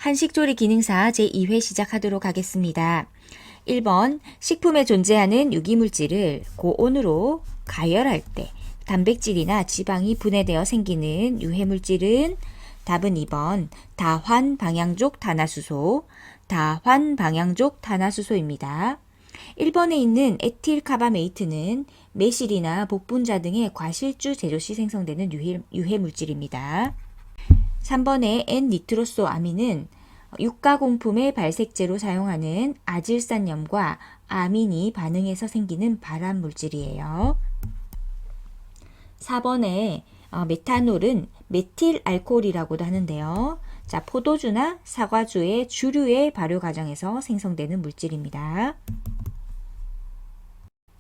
한식조리 기능사 제2회 시작하도록 하겠습니다. 1번, 식품에 존재하는 유기물질을 고온으로 가열할 때 단백질이나 지방이 분해되어 생기는 유해물질은 답은 2번, 다환방향족 탄화수소, 다환방향족 탄화수소입니다. 1번에 있는 에틸카바메이트는 매실이나 복분자 등의 과실주 제조 시 생성되는 유해물질입니다. 3번의 N니트로소아민은 육가공품의 발색제로 사용하는 아질산염과 아민이 반응해서 생기는 발암물질이에요. 4번의 메탄올은 메틸알코올이라고도 하는데요. 자, 포도주나 사과주의 주류의 발효 과정에서 생성되는 물질입니다.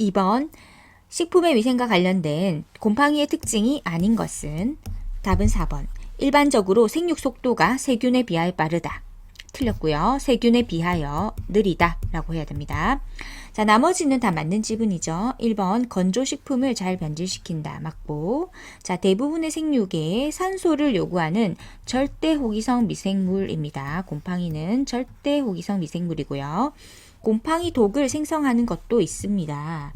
2번, 식품의 위생과 관련된 곰팡이의 특징이 아닌 것은 답은 4번. 일반적으로 생육 속도가 세균에 비하여 빠르다. 틀렸고요. 세균에 비하여 느리다 라고 해야 됩니다. 자, 나머지는 다 맞는 지분이죠. 1번, 건조식품을 잘 변질시킨다. 맞고. 자, 대부분의 생육에 산소를 요구하는 절대호기성 미생물입니다. 곰팡이는 절대호기성 미생물이고요. 곰팡이 독을 생성하는 것도 있습니다.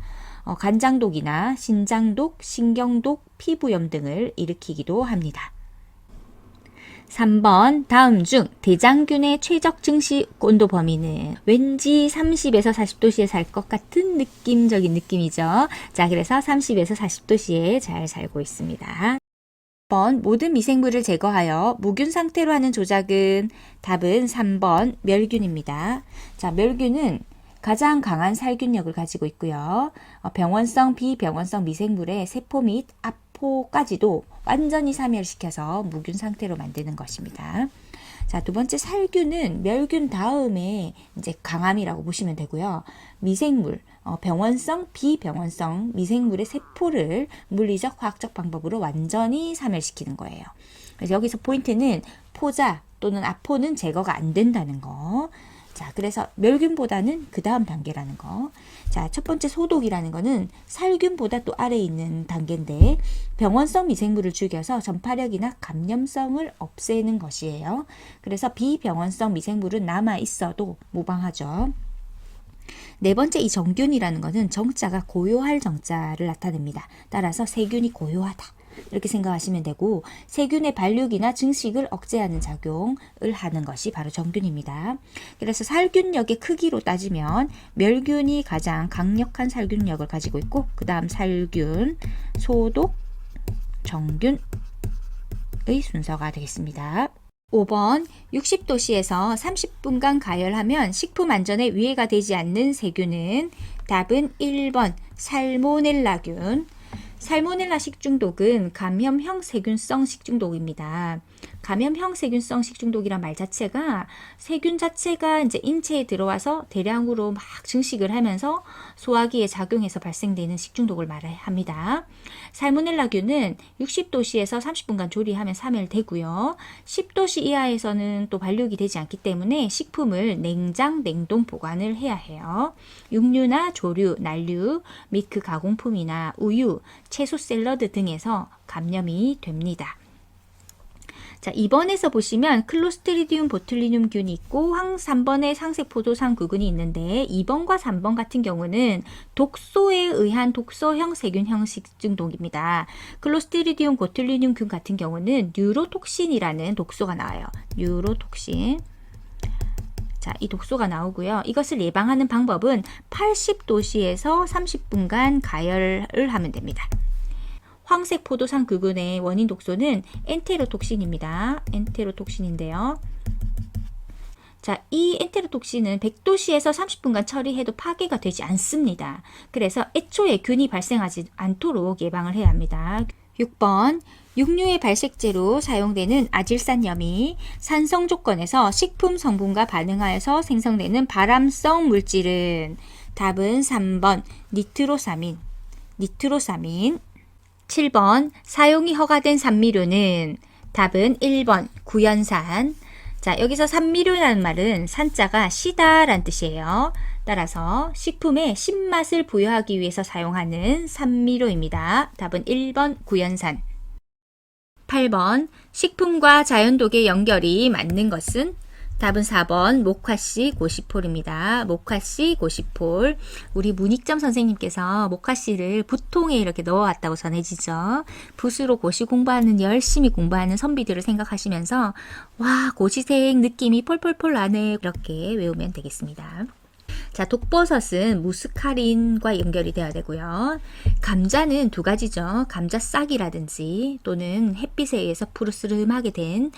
간장독이나 신장독, 신경독, 피부염 등을 일으키기도 합니다. 3번, 다음 중 대장균의 최적 증식 온도 범위는 왠지 30에서 40도씨에 살 것 같은 느낌적인 느낌이죠. 자, 그래서 30에서 40도씨에 잘 살고 있습니다. 1번, 모든 미생물을 제거하여 무균 상태로 하는 조작은 답은 3번, 멸균입니다. 자, 멸균은 가장 강한 살균력을 가지고 있고요. 병원성, 비병원성 미생물의 세포 및 포까지도 완전히 사멸시켜서 무균 상태로 만드는 것입니다. 자, 두 번째 살균은 멸균 다음에 이제 강함이라고 보시면 되고요. 미생물, 병원성, 비병원성 미생물의 세포를 물리적, 화학적 방법으로 완전히 사멸시키는 거예요. 그래서 여기서 포인트는 포자 또는 아포는 제거가 안 된다는 거. 자, 그래서 멸균보다는 그 다음 단계라는 거. 자, 첫 번째 소독이라는 거는 살균보다 또 아래에 있는 단계인데 병원성 미생물을 죽여서 전파력이나 감염성을 없애는 것이에요. 그래서 비병원성 미생물은 남아 있어도 무방하죠. 네 번째 이 정균이라는 것은 정자가 고요할 정자를 나타냅니다. 따라서 세균이 고요하다. 이렇게 생각하시면 되고 세균의 발육이나 증식을 억제하는 작용을 하는 것이 바로 정균입니다. 그래서 살균력의 크기로 따지면 멸균이 가장 강력한 살균력을 가지고 있고 그 다음 살균, 소독, 정균의 순서가 되겠습니다. 5번, 60도씨에서 30분간 가열하면 식품 안전에 위해가 되지 않는 세균은 답은 1번 살모넬라균. 살모넬라 식중독은 감염형 세균성 식중독입니다. 감염형 세균성 식중독이란 말 자체가 세균 자체가 이제 인체에 들어와서 대량으로 막 증식을 하면서 소화기에 작용해서 발생되는 식중독을 말합니다. 살모넬라균은 60도씨에서 30분간 조리하면 사멸되고요. 10도씨 이하에서는 또 발육이 되지 않기 때문에 식품을 냉장, 냉동 보관을 해야 해요. 육류나 조류, 난류, 및 그 가공품이나 우유, 채소 샐러드 등에서 감염이 됩니다. 자, 2번에서 보시면 클로스트리디움 보툴리눔균이 있고 3번에 상세포도상구균이 있는데 2번과 3번 같은 경우는 독소에 의한 독소형 세균형 식중독입니다. 클로스트리디움 보툴리눔균 같은 경우는 뉴로톡신이라는 독소가 나와요. 뉴로톡신. 자, 이 독소가 나오고요. 이것을 예방하는 방법은 80도씨에서 30분간 가열을 하면 됩니다. 황색 포도상 구균의 원인 독소는 엔테로톡신입니다. 엔테로톡신인데요. 자, 이 엔테로톡신은 100도씨에서 30분간 처리해도 파괴가 되지 않습니다. 그래서 애초에 균이 발생하지 않도록 예방을 해야 합니다. 6번, 육류의 발색제로 사용되는 아질산염이 산성 조건에서 식품 성분과 반응하여서 생성되는 발암성 물질은 답은 3번 니트로사민. 7번, 사용이 허가된 산미료는 답은 1번 구연산. 자, 여기서 산미료라는 말은 산자가 시다라는 뜻이에요. 따라서 식품에 신맛을 부여하기 위해서 사용하는 산미료입니다. 답은 1번 구연산. 8번, 식품과 자연독의 연결이 맞는 것은 답은 4번 모카씨 고시폴입니다. 모카씨 고시폴. 우리 문익점 선생님께서 모카씨를 붓통에 이렇게 넣어왔다고 전해지죠. 붓으로 고시 공부하는 열심히 공부하는 선비들을 생각하시면서 와 고시생 느낌이 폴폴폴 나네 이렇게 외우면 되겠습니다. 자, 독버섯은 무스카린과 연결이 되어야 되고요. 감자는 두 가지죠. 감자 싹이라든지 또는 햇빛에 의해서 푸르스름하게 된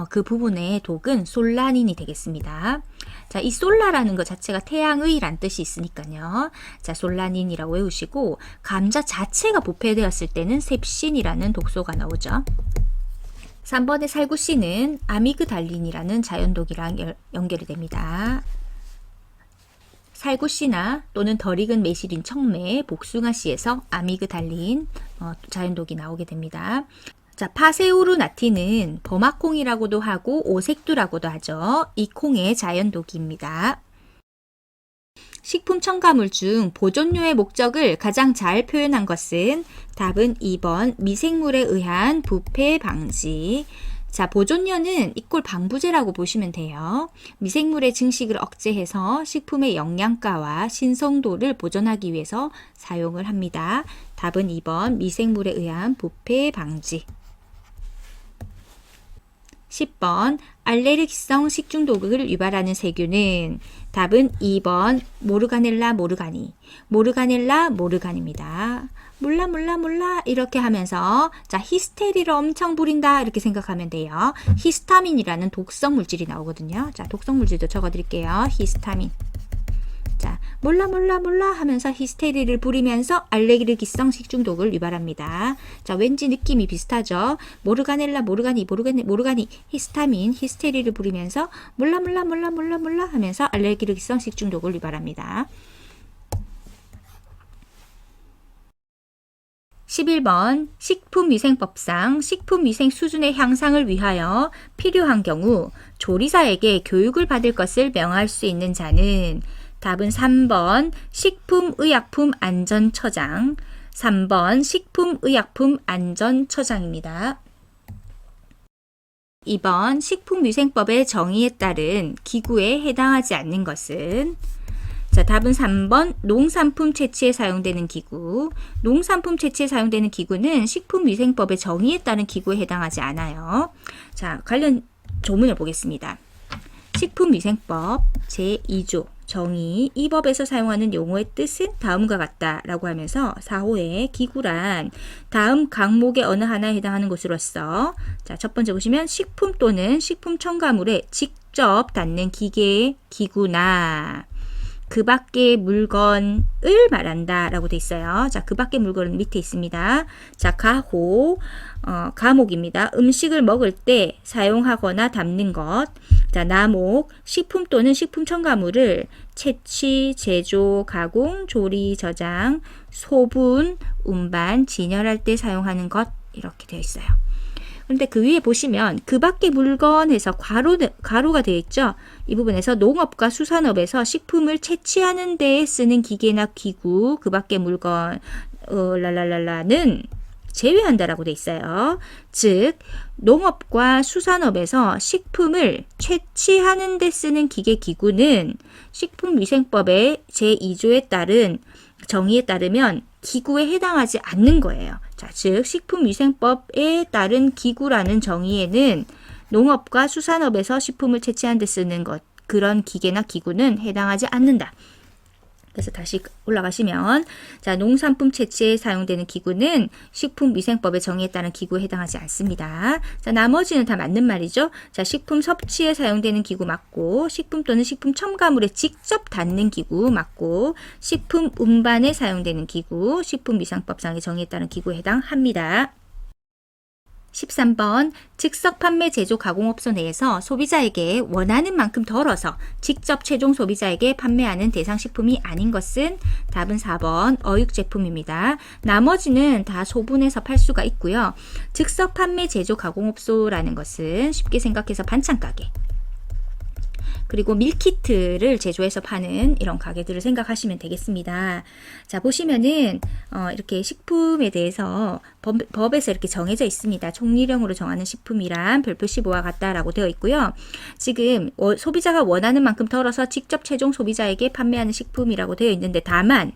그 부분의 독은 솔라닌이 되겠습니다. 자, 이 솔라라는 것 자체가 태양의란 뜻이 있으니까요. 자, 솔라닌이라고 외우시고 감자 자체가 부패되었을 때는 셉신이라는 독소가 나오죠. 3번의 살구씨는 아미그달린이라는 자연독이랑 연결이 됩니다. 살구씨나 또는 덜 익은 매실인 청매, 복숭아씨에서 아미그달린 자연독이 나오게 됩니다. 자, 파세우르나틴은 버마콩이라고도 하고 오색두라고도 하죠. 이 콩의 자연독입니다. 식품 첨가물 중 보존료의 목적을 가장 잘 표현한 것은 답은 2번 미생물에 의한 부패 방지. 자, 보존료는 이꼴 방부제라고 보시면 돼요. 미생물의 증식을 억제해서 식품의 영양가와 신성도를 보존하기 위해서 사용을 합니다. 답은 2번 미생물에 의한 부패 방지. 10번 알레르기성 식중독을 유발하는 세균은 답은 2번 모르가넬라 모르가니. 모르가넬라 모르간입니다. 몰라 이렇게 하면서 자 히스테리를 엄청 부린다 이렇게 생각하면 돼요. 히스타민이라는 독성 물질이 나오거든요. 자 독성 물질도 적어드릴게요. 히스타민. 자 몰라 하면서 히스테리를 부리면서 알레르기성 식중독을 유발합니다. 자 왠지 느낌이 비슷하죠. 모르가넬라 모르가니 히스타민 히스테리를 부리면서 몰라 하면서 알레르기성 식중독을 유발합니다. 11번 식품위생법상 식품위생 수준의 향상을 위하여 필요한 경우 조리사에게 교육을 받을 것을 명할 수 있는 자는 답은 3번 식품의약품안전처장 3번 식품의약품안전처장입니다. 2번 식품위생법의 정의에 따른 기구에 해당하지 않는 것은 자, 답은 3번 농산품 채취에 사용되는 기구. 농산품 채취에 사용되는 기구는 식품위생법의 정의에 따른 기구에 해당하지 않아요. 자, 관련 조문을 보겠습니다. 식품위생법 제2조 정의 이 법에서 사용하는 용어의 뜻은 다음과 같다라고 하면서 4호에 기구란 다음 항목의 어느 하나에 해당하는 것으로서 자, 첫 번째 보시면 식품 또는 식품 첨가물에 직접 닿는 기계의 기구나 그 밖의 물건을 말한다 라고 돼 있어요. 자, 그 밖의 물건은 밑에 있습니다. 자, 가호, 가목입니다. 음식을 먹을 때 사용하거나 담는 것. 자, 나목, 식품 또는 식품 첨가물을 채취, 제조, 가공, 조리, 저장, 소분, 운반, 진열할 때 사용하는 것 이렇게 되어 있어요. 그런데 그 위에 보시면 그 밖의 물건에서 가로가 되어 있죠. 이 부분에서 농업과 수산업에서 식품을 채취하는 데에 쓰는 기계나 기구 그 밖의 물건 랄랄랄라는 제외한다라고 되어 있어요. 즉 농업과 수산업에서 식품을 채취하는 데 쓰는 기계 기구는 식품위생법의 제2조에 따른 정의에 따르면 기구에 해당하지 않는 거예요. 자, 즉 식품위생법에 따른 기구라는 정의에는 농업과 수산업에서 식품을 채취하는 데 쓰는 것 그런 기계나 기구는 해당하지 않는다. 그래서 다시 올라가시면 자 농산품 채취에 사용되는 기구는 식품위생법의 정의에 따른 기구에 해당하지 않습니다. 자 나머지는 다 맞는 말이죠. 자 식품 섭취에 사용되는 기구 맞고 식품 또는 식품 첨가물에 직접 닿는 기구 맞고 식품 운반에 사용되는 기구 식품위생법상의 정의에 따른 기구에 해당합니다. 13번 즉석 판매 제조 가공업소 내에서 소비자에게 원하는 만큼 덜어서 직접 최종 소비자에게 판매하는 대상 식품이 아닌 것은 답은 4번 어육 제품입니다. 나머지는 다 소분해서 팔 수가 있고요. 즉석 판매 제조 가공업소라는 것은 쉽게 생각해서 반찬 가게 그리고 밀키트를 제조해서 파는 이런 가게들을 생각하시면 되겠습니다. 자, 보시면은 이렇게 식품에 대해서 법에서 이렇게 정해져 있습니다. 총리령으로 정하는 식품이란 별표 15와 같다라고 되어 있고요. 지금 소비자가 원하는 만큼 덜어서 직접 최종 소비자에게 판매하는 식품이라고 되어 있는데 다만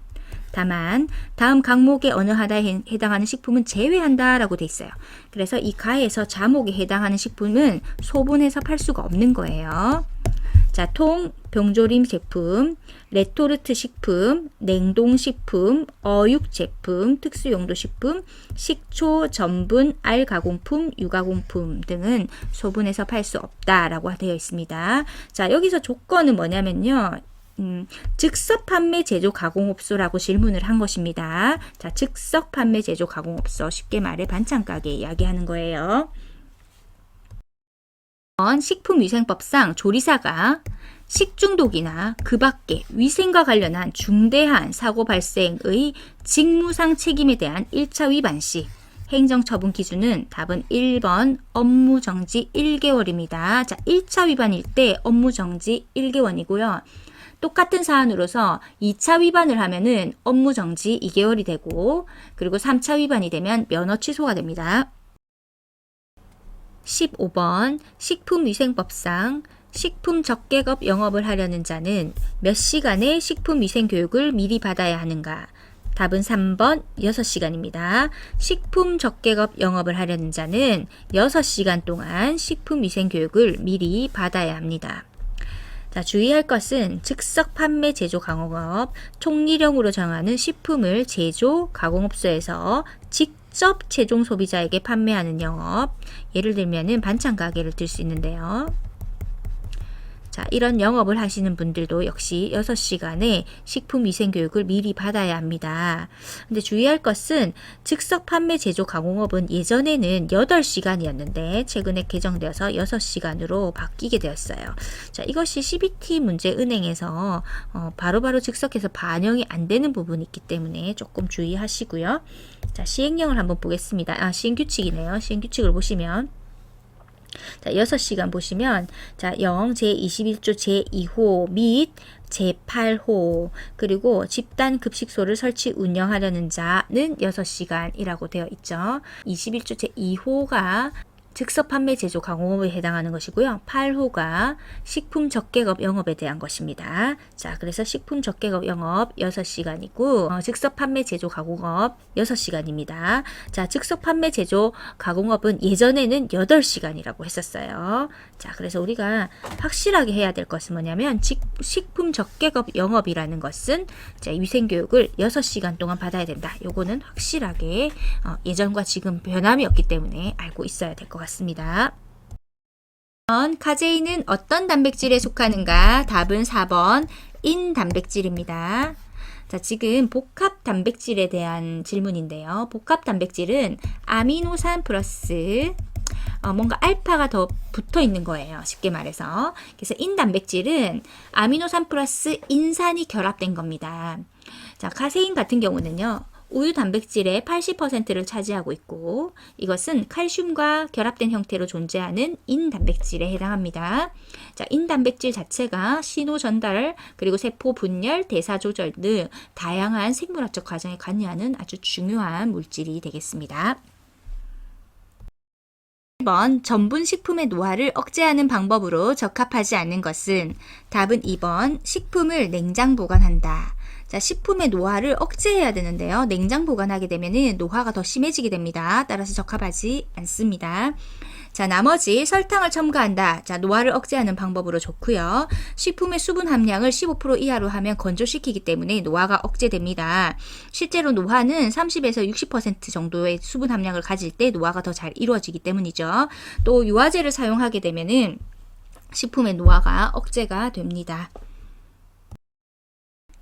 다음 항목의 어느 하나에 해당하는 식품은 제외한다라고 돼 있어요. 그래서 이 가에서 자목에 해당하는 식품은 소분해서 팔 수가 없는 거예요. 자, 병조림 제품, 레토르트 식품, 냉동식품, 어육 제품, 특수용도 식품, 식초, 전분, 알 가공품, 유가공품 등은 소분해서 팔 수 없다라고 되어 있습니다. 자, 여기서 조건은 뭐냐면요. 즉석 판매 제조 가공업소라고 질문을 한 것입니다. 자, 즉석 판매 제조 가공업소, 쉽게 말해 반찬 가게 이야기하는 거예요. 식품위생법상 조리사가 식중독이나 그 밖에 위생과 관련한 중대한 사고 발생의 직무상 책임에 대한 1차 위반 시 행정처분 기준은 답은 1번 업무정지 1개월입니다. 자, 1차 위반일 때 업무정지 1개월이고요. 똑같은 사안으로서 2차 위반을 하면은 업무정지 2개월이 되고, 그리고 3차 위반이 되면 면허 취소가 됩니다. 15번 식품위생법상 식품 적객업 영업을 하려는 자는 몇 시간의 식품위생교육을 미리 받아야 하는가? 답은 3번 6시간입니다. 식품 적객업 영업을 하려는 자는 6시간 동안 식품위생교육을 미리 받아야 합니다. 자, 주의할 것은 즉석 판매 제조 가공업, 총리령으로 정하는 식품을 제조 가공업소에서 직접 최종 소비자에게 판매하는 영업, 예를 들면은 반찬 가게를 들 수 있는데요. 자, 이런 영업을 하시는 분들도 역시 6시간의 식품위생교육을 미리 받아야 합니다. 근데 주의할 것은 즉석 판매 제조 가공업은 예전에는 8시간이었는데 최근에 개정되어서 6시간으로 바뀌게 되었어요. 자, 이것이 CBT 문제 은행에서 바로바로 즉석해서 반영이 안 되는 부분이 있기 때문에 조금 주의하시고요. 자, 시행령을 한번 보겠습니다. 시행규칙이네요. 시행규칙을 보시면 자, 6시간 보시면 자, 제21조 제2호 및 제8호 그리고 집단 급식소를 설치 운영하려는 자는 6시간이라고 되어 있죠. 21조 제2호가 즉석 판매 제조 가공업에 해당하는 것이고요. 8호가 식품 적객업 영업에 대한 것입니다. 자, 그래서 식품 적객업 영업 6시간이고 즉석 판매 제조 가공업 6시간입니다. 자, 즉석 판매 제조 가공업은 예전에는 8시간이라고 했었어요. 자, 그래서 우리가 확실하게 해야 될 것은 뭐냐면 식품 적객업 영업이라는 것은 자, 위생교육을 6시간 동안 받아야 된다. 요거는 확실하게 예전과 지금 변함이 없기 때문에 알고 있어야 될 것 같습니다. 카제인은 어떤 단백질에 속하는가? 답은 4번 인단백질입니다. 자, 지금 복합 단백질에 대한 질문인데요. 복합 단백질은 아미노산 플러스 뭔가 알파가 더 붙어 있는 거예요. 쉽게 말해서. 그래서 인단백질은 아미노산 플러스 인산이 결합된 겁니다. 자, 카세인 같은 경우는요. 우유 단백질의 80%를 차지하고 있고 이것은 칼슘과 결합된 형태로 존재하는 인단백질에 해당합니다. 자, 인단백질 자체가 신호 전달 그리고 세포 분열, 대사 조절 등 다양한 생물학적 과정에 관여하는 아주 중요한 물질이 되겠습니다. 1번 전분 식품의 노화를 억제하는 방법으로 적합하지 않는 것은 답은 2번 식품을 냉장 보관한다. 자, 식품의 노화를 억제해야 되는데요. 냉장 보관하게 되면 노화가 더 심해지게 됩니다. 따라서 적합하지 않습니다. 자, 나머지 설탕을 첨가한다. 자, 노화를 억제하는 방법으로 좋고요. 식품의 수분 함량을 15% 이하로 하면 건조시키기 때문에 노화가 억제됩니다. 실제로 노화는 30에서 60% 정도의 수분 함량을 가질 때 노화가 더 잘 이루어지기 때문이죠. 또 유화제를 사용하게 되면은 식품의 노화가 억제가 됩니다.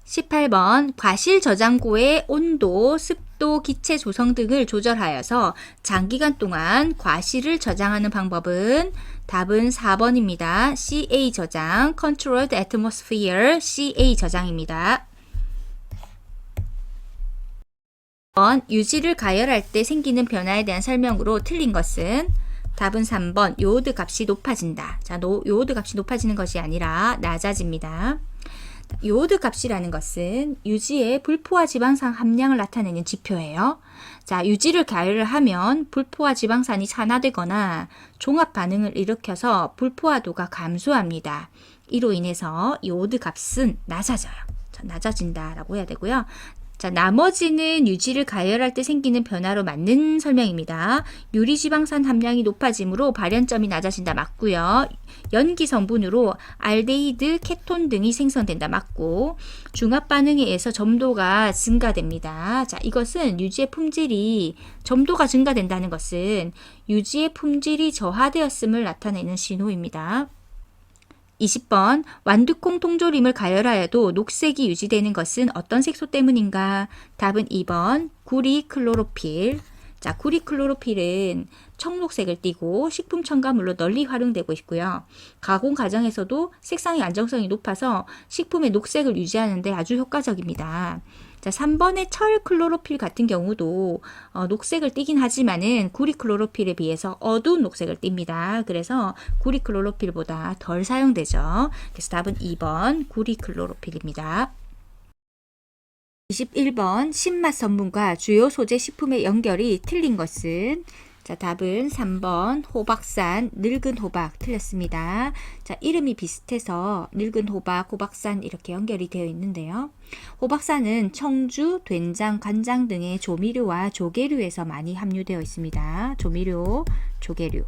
18번 과실 저장고의 온도, 습도, 기체 조성 등을 조절하여서 장기간 동안 과실을 저장하는 방법은 답은 4번입니다. CA 저장, Controlled Atmosphere CA 저장입니다. 유지를 가열할 때 생기는 변화에 대한 설명으로 틀린 것은 답은 3번 요오드 값이 높아진다. 자, 요오드 값이 높아지는 것이 아니라 낮아집니다. 요오드 값이라는 것은 유지의 불포화 지방산 함량을 나타내는 지표예요. 자, 유지를 가열을 하면 불포화 지방산이 산화되거나 종합 반응을 일으켜서 불포화도가 감소합니다. 이로 인해서 요오드 값은 낮아져요. 자, 낮아진다라고 해야 되고요. 자, 나머지는 유지를 가열할 때 생기는 변화로 맞는 설명입니다. 유리지방산 함량이 높아지므로 발연점이 낮아진다 맞고요. 연기 성분으로 알데히드, 케톤 등이 생성된다 맞고, 중합 반응에 의해서 점도가 증가됩니다. 자, 이것은 유지의 품질이 점도가 증가된다는 것은 유지의 품질이 저하되었음을 나타내는 신호입니다. 20번 완두콩 통조림을 가열하여도 녹색이 유지되는 것은 어떤 색소 때문인가? 답은 2번 구리클로로필. 자, 구리클로로필은 청록색을 띠고 식품 첨가물로 널리 활용되고 있고요. 가공 과정에서도 색상의 안정성이 높아서 식품의 녹색을 유지하는 데 아주 효과적입니다. 자, 3번의 철클로로필 같은 경우도 녹색을 띠긴 하지만은 구리클로로필에 비해서 어두운 녹색을 띱니다. 그래서 구리클로로필보다 덜 사용되죠. 그래서 답은 2번 구리클로로필입니다. 21번 신맛 성분과 주요 소재 식품의 연결이 틀린 것은? 자, 답은 3번 호박산, 늙은 호박 틀렸습니다. 자, 이름이 비슷해서 늙은 호박, 호박산 이렇게 연결이 되어 있는데요. 호박산은 청주, 된장, 간장 등의 조미료와 조개류에서 많이 함유되어 있습니다. 조미료, 조개류.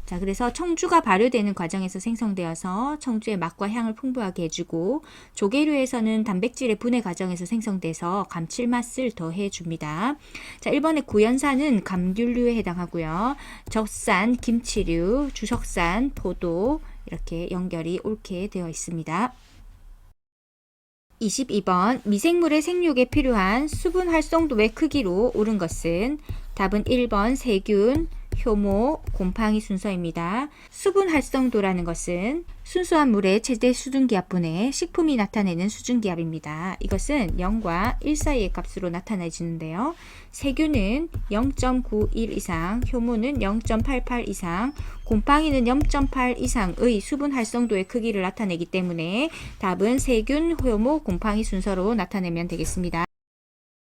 자, 그래서 청주가 발효되는 과정에서 생성되어서 청주의 맛과 향을 풍부하게 해주고, 조개류에서는 단백질의 분해 과정에서 생성돼서 감칠맛을 더해줍니다. 자, 1번의 구연산은 감귤류에 해당하고요. 젖산, 김치류, 주석산, 포도 이렇게 연결이 옳게 되어 있습니다. 22번 미생물의 생육에 필요한 수분 활성도의 크기로 옳은 것은? 답은 1번 세균, 효모, 곰팡이 순서입니다. 수분 활성도라는 것은 순수한 물의 최대 수증기압분의 식품이 나타내는 수증기압입니다. 이것은 0과 1 사이의 값으로 나타내지는데요. 세균은 0.91 이상, 효모는 0.88 이상, 곰팡이는 0.8 이상의 수분 활성도의 크기를 나타내기 때문에 답은 세균, 효모, 곰팡이 순서로 나타내면 되겠습니다.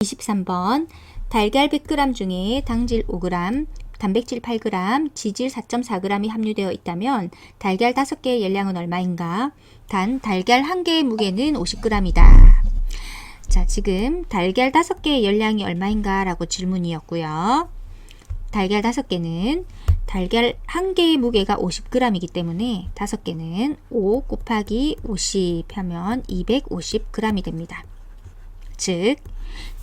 23번 달걀 100g 중에 당질 5g, 단백질 8g, 지질 4.4g이 함유되어 있다면 달걀 5개의 열량은 얼마인가? 단 달걀 1개의 무게는 50g이다. 자, 지금 달걀 5개의 열량이 얼마인가 라고 질문이었고요. 달걀 5개는 달걀 1개의 무게가 50g이기 때문에 5개는 5 곱하기 50 하면 250g이 됩니다. 즉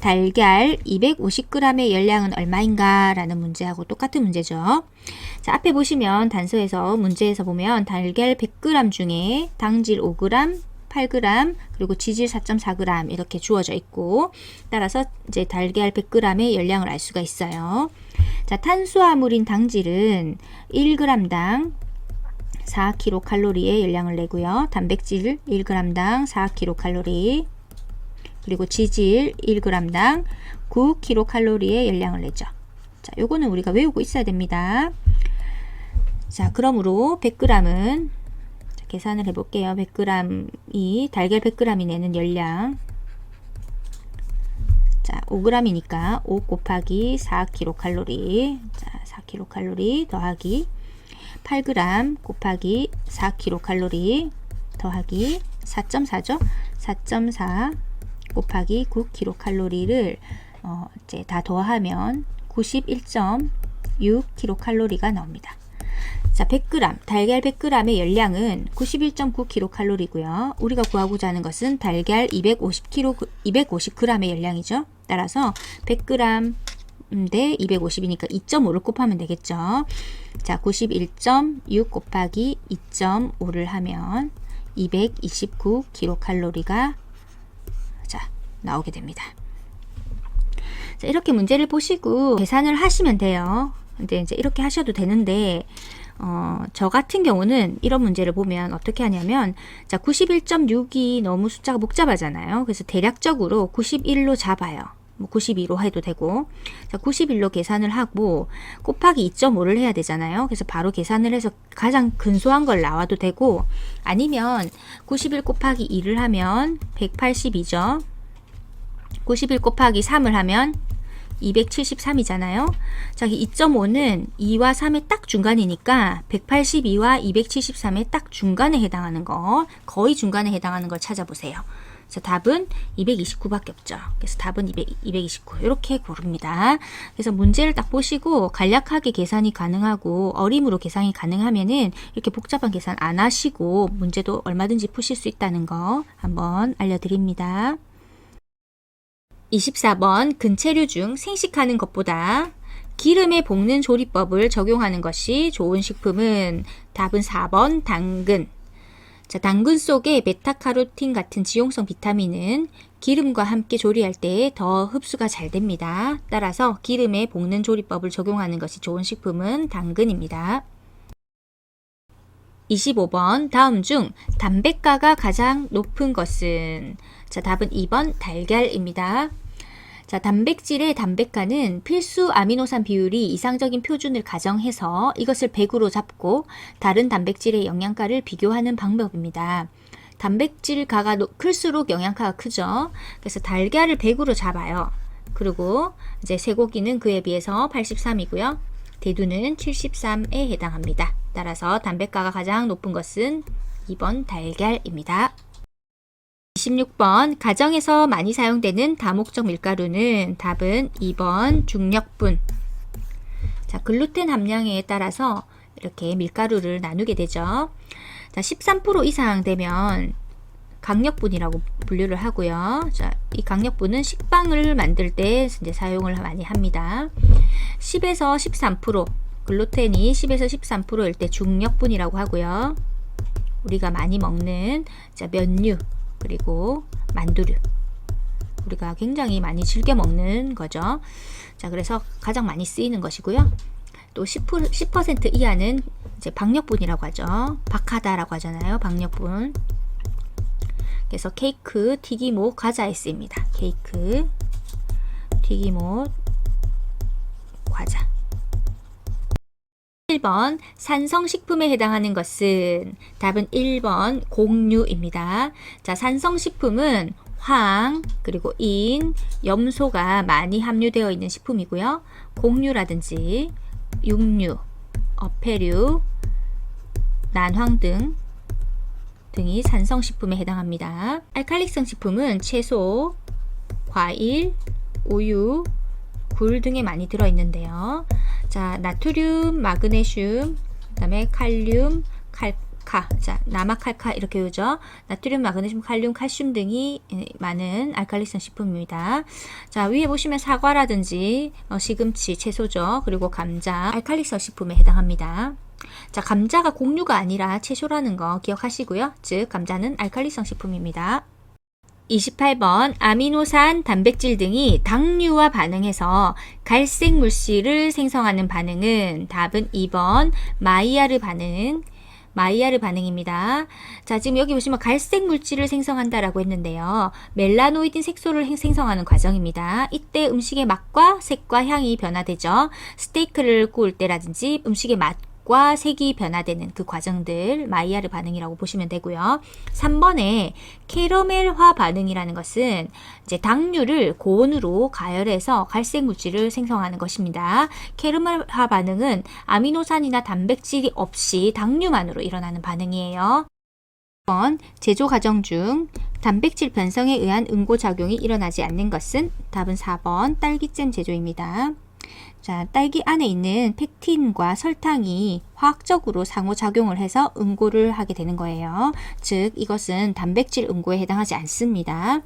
달걀 250g의 열량은 얼마인가 라는 문제하고 똑같은 문제죠. 자, 앞에 보시면 단서에서 문제에서 보면 달걀 100g 중에 당질 5g, 8g, 그리고 지질 4.4g 이렇게 주어져 있고, 따라서 이제 달걀 100g의 열량을 알 수가 있어요. 자, 탄수화물인 당질은 1g당 4kcal의 열량을 내고요. 단백질 1g당 4kcal, 그리고 지질 1g당 9kcal의 열량을 내죠. 자, 요거는 우리가 외우고 있어야 됩니다. 자, 그러므로 100g은 계산을 해볼게요. 100g이 달걀 100g이 내는 열량. 자, 5g이니까 5 곱하기 4kcal. 자, 4kcal 더하기 8g 곱하기 4kcal 더하기 4.4죠. 4.4 곱하기 9kcal를 이제 다 더하면 91.6kcal가 나옵니다. 자, 100g, 달걀 100g의 열량은 91.9kcal이고요. 우리가 구하고자 하는 것은 달걀 250g의 열량이죠. 따라서 100g 대 250이니까 2.5를 곱하면 되겠죠. 자, 91.6 곱하기 2.5를 하면 229kcal가 나오게 됩니다. 자, 이렇게 문제를 보시고 계산을 하시면 돼요. 근데 이제 이렇게 하셔도 되는데, 저 같은 경우는 이런 문제를 보면 어떻게 하냐면, 자, 91.6이 너무 숫자가 복잡하잖아요. 그래서 대략적으로 91로 잡아요. 뭐 92로 해도 되고, 자, 91로 계산을 하고 곱하기 2.5를 해야 되잖아요. 그래서 바로 계산을 해서 가장 근소한 걸 나와도 되고, 아니면 91 곱하기 2를 하면 180이죠. 91 곱하기 3을 하면 273이잖아요. 자, 2.5는 2와 3의 딱 중간이니까 182와 273의 딱 중간에 해당하는 거, 거의 중간에 해당하는 걸 찾아보세요. 자, 답은 229밖에 없죠. 그래서 답은 229 이렇게 고릅니다. 그래서 문제를 딱 보시고 간략하게 계산이 가능하고 어림으로 계산이 가능하면은 이렇게 복잡한 계산 안 하시고 문제도 얼마든지 푸실 수 있다는 거 한번 알려드립니다. 24번 근체류 중 생식하는 것보다 기름에 볶는 조리법을 적용하는 것이 좋은 식품은 답은 4번 당근. 자, 당근 속의 베타카로틴 같은 지용성 비타민은 기름과 함께 조리할 때 더 흡수가 잘 됩니다. 따라서 기름에 볶는 조리법을 적용하는 것이 좋은 식품은 당근입니다. 25번 다음 중 담백가가 가장 높은 것은? 자, 답은 2번 달걀입니다. 자, 단백질의 담백가는 필수 아미노산 비율이 이상적인 표준을 가정해서 이것을 100으로 잡고 다른 단백질의 영양가를 비교하는 방법입니다. 단백질가가 클수록 영양가가 크죠. 그래서 달걀을 100으로 잡아요. 그리고 이제 쇠고기는 그에 비해서 83이고요. 대두는 73에 해당합니다. 따라서 담백가가 가장 높은 것은 2번 달걀입니다. 26번 가정에서 많이 사용되는 다목적 밀가루는 답은 2번 중력분. 자, 글루텐 함량에 따라서 이렇게 밀가루를 나누게 되죠. 자, 13% 이상 되면 강력분이라고 분류를 하고요. 자, 이 강력분은 식빵을 만들 때 이제 사용을 많이 합니다. 10에서 13%, 글루텐이 10에서 13%일 때 중력분이라고 하고요. 우리가 많이 먹는 자, 면류 그리고 만두류, 우리가 굉장히 많이 즐겨 먹는 거죠. 자, 그래서 가장 많이 쓰이는 것이고요. 또 10% 이하는 이제 박력분이라고 하죠. 박하다라고 하잖아요. 박력분. 그래서 케이크, 튀김옷, 과자에 쓰입니다. 케이크, 튀김옷, 과자. 1번 산성식품에 해당하는 것은? 답은 1번 곡류입니다. 자, 산성식품은 황, 그리고 인, 염소가 많이 함유되어 있는 식품이고요. 곡류라든지 육류, 어패류, 난황 등이 산성식품에 해당합니다. 알칼리성 식품은 채소, 과일, 우유, 굴 등에 많이 들어있는데요. 자, 나트륨, 마그네슘, 그 다음에 칼륨, 칼카, 자, 나마칼카 이렇게 외우죠. 나트륨, 마그네슘, 칼륨, 칼슘 등이 많은 알칼리성 식품입니다. 자, 위에 보시면 사과라든지 시금치, 채소죠. 그리고 감자, 알칼리성 식품에 해당합니다. 자, 감자가 곡류가 아니라 채소라는 거 기억하시고요. 즉, 감자는 알칼리성 식품입니다. 28번 아미노산, 단백질 등이 당류와 반응해서 갈색 물질을 생성하는 반응은? 답은 2번 마이야르 반응입니다. 자, 지금 여기 보시면 갈색 물질을 생성한다라고 했는데요. 멜라노이딘 색소를 생성하는 과정입니다. 이때 음식의 맛과 색과 향이 변화되죠. 스테이크를 구울 때라든지 음식의 맛과 색이 변화되는 그 과정들 마이야르 반응이라고 보시면 되고요. 3번에 캐러멜화 반응이라는 것은 이제 당류를 고온으로 가열해서 갈색 물질을 생성하는 것입니다. 캐러멜화 반응은 아미노산이나 단백질이 없이 당류만으로 일어나는 반응이에요. 2번 제조 과정 중 단백질 변성에 의한 응고작용이 일어나지 않는 것은? 답은 4번 딸기잼 제조입니다. 자, 딸기 안에 있는 펙틴과 설탕이 화학적으로 상호작용을 해서 응고를 하게 되는 거예요. 즉, 이것은 단백질 응고에 해당하지 않습니다.